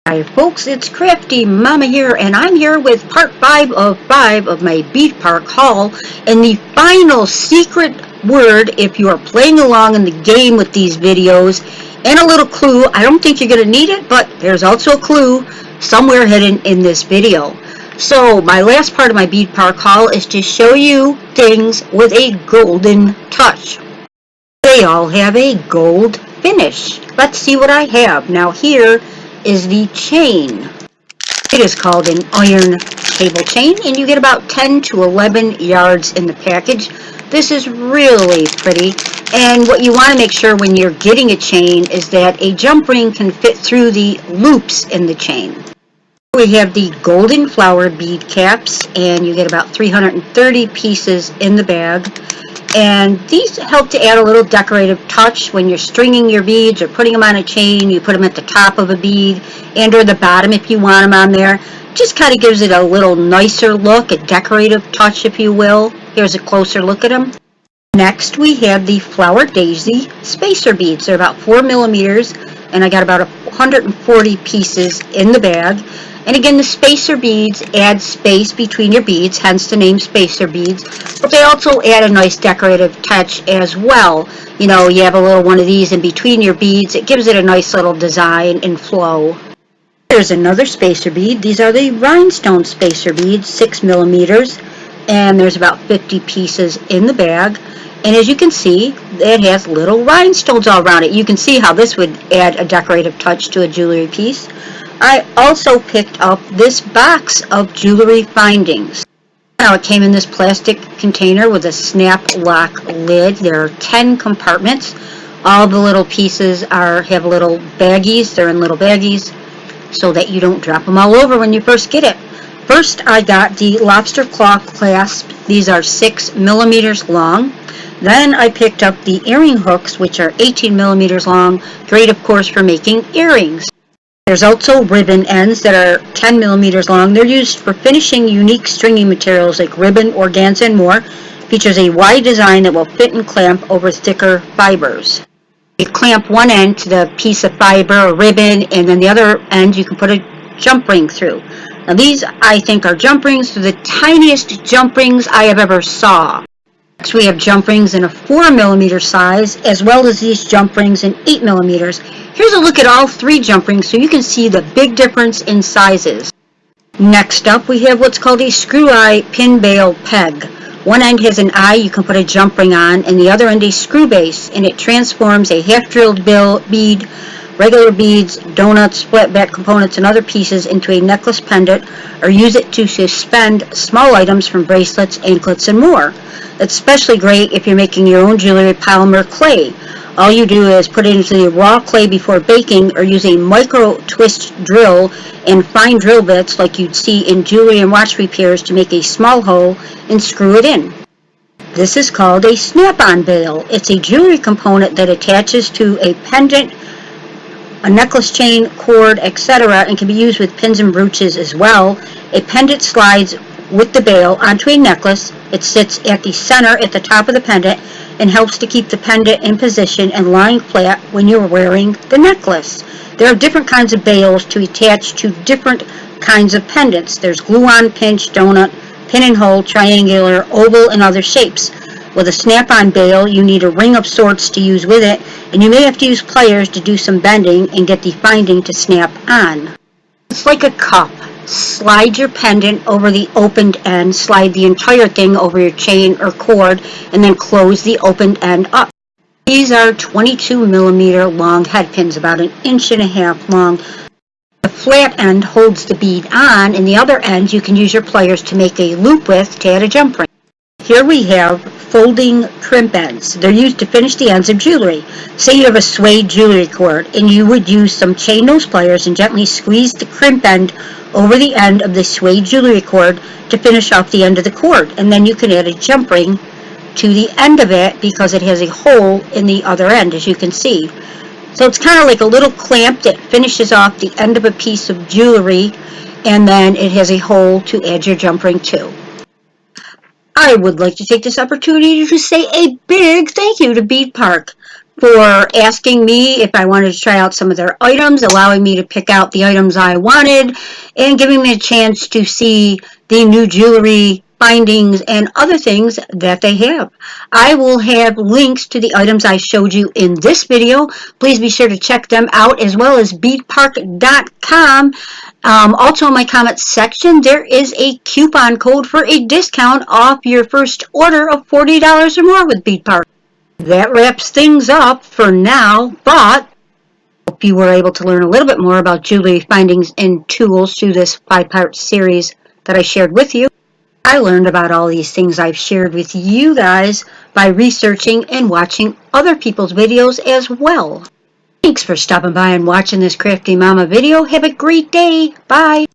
Hi folks, it's CraftyMama here, and I'm here with part 5 of my BeadPark haul, and the final secret word if you are playing along in the game with these videos, and a little clue. I don't think you're going to need it, but there's also a clue somewhere hidden in this video. So my last part of my BeadPark haul is to show you things with a golden touch. They all have a gold finish. Let's see what I have. Now here is the chain. It is called an iron cable chain, and you get about 10 to 11 yards in the package. This is really pretty, and what you want to make sure when you're getting a chain is that a jump ring can fit through the loops in the chain. We have the golden flower bead caps, and you get about 330 pieces in the bag. And these help to add a little decorative touch when you're stringing your beads or putting them on a chain. You put them at the top of a bead and or the bottom if you want them on there. Just kind of gives it a little nicer look, a decorative touch if you will. Here's a closer look at them. Next we have the Flower Daisy spacer beads. They're about 4 millimeters, and I got about 140 pieces in the bag. And again, the spacer beads add space between your beads, hence the name spacer beads, but they also add a nice decorative touch as well. You know, you have a little one of these in between your beads. It gives it a nice little design and flow. Here's another spacer bead. These are the rhinestone spacer beads, 6 millimeters, and there's about 50 pieces in the bag. And as you can see, it has little rhinestones all around it. You can see how this would add a decorative touch to a jewelry piece. I also picked up this box of jewelry findings. Now it came in this plastic container with a snap lock lid. There are 10 compartments. All the little pieces have little baggies. They're in little baggies so that you don't drop them all over when you first get it. First I got the lobster claw clasp. These are 6 millimeters long. Then I picked up the earring hooks, which are 18 millimeters long. Great, of course, for making earrings. There's also ribbon ends that are 10 millimeters long. They're used for finishing unique stringing materials like ribbon, organza, and more. Features a wide design that will fit and clamp over thicker fibers. You clamp one end to the piece of fiber or ribbon, and then the other end you can put a jump ring through. Now these, I think, are jump rings. They're the tiniest jump rings I have ever saw. Next we have jump rings in a 4 millimeter size, as well as these jump rings in 8 millimeters. Here's a look at all 3 jump rings so you can see the big difference in sizes. Next up we have what's called a screw eye pin bail peg. One end has an eye you can put a jump ring on, and the other end a screw base, and it transforms a half drilled bead, regular beads, donuts, flat back components, and other pieces into a necklace pendant, or use it to suspend small items from bracelets, anklets, and more. It's especially great if you're making your own jewelry with polymer clay. All you do is put it into the raw clay before baking, or use a micro twist drill and fine drill bits like you'd see in jewelry and watch repairs to make a small hole and screw it in. This is called a snap-on bail. It's a jewelry component that attaches to a pendant, a necklace chain, cord, etc., and can be used with pins and brooches as well. A pendant slides with the bail onto a necklace. It sits at the center at the top of the pendant and helps to keep the pendant in position and lying flat when you're wearing the necklace. There are different kinds of bails to attach to different kinds of pendants. There's glue-on, pinch, donut, pin and hole, triangular, oval, and other shapes. With a snap-on bail, you need a ring of sorts to use with it, and you may have to use pliers to do some bending and get the finding to snap on. It's like a cup. Slide your pendant over the opened end, slide the entire thing over your chain or cord, and then close the opened end up. These are 22 millimeter long head pins, about 1.5 inches long. The flat end holds the bead on, and the other end you can use your pliers to make a loop with to add a jump ring. Here we have folding crimp ends. They're used to finish the ends of jewelry. Say you have a suede jewelry cord, and you would use some chain nose pliers and gently squeeze the crimp end over the end of the suede jewelry cord to finish off the end of the cord, and then you can add a jump ring to the end of it because it has a hole in the other end, as you can see. So it's kind of like a little clamp that finishes off the end of a piece of jewelry, and then it has a hole to add your jump ring to. I would like to take this opportunity to say a big thank you to BeadPark. for asking me if I wanted to try out some of their items, allowing me to pick out the items I wanted, and giving me a chance to see the new jewelry findings and other things that they have. I will have links to the items I showed you in this video. Please be sure to check them out, as well as BeadPark.com. Also in my comments section, there is a coupon code for a discount off your first order of $40 or more with BeadPark. That wraps things up for now, but I hope you were able to learn a little bit more about jewelry findings and tools through this 5-part series that I shared with you. I learned about all these things I've shared with you guys by researching and watching other people's videos as well. Thanks for stopping by and watching this Crafty Mama video. Have a great day. Bye.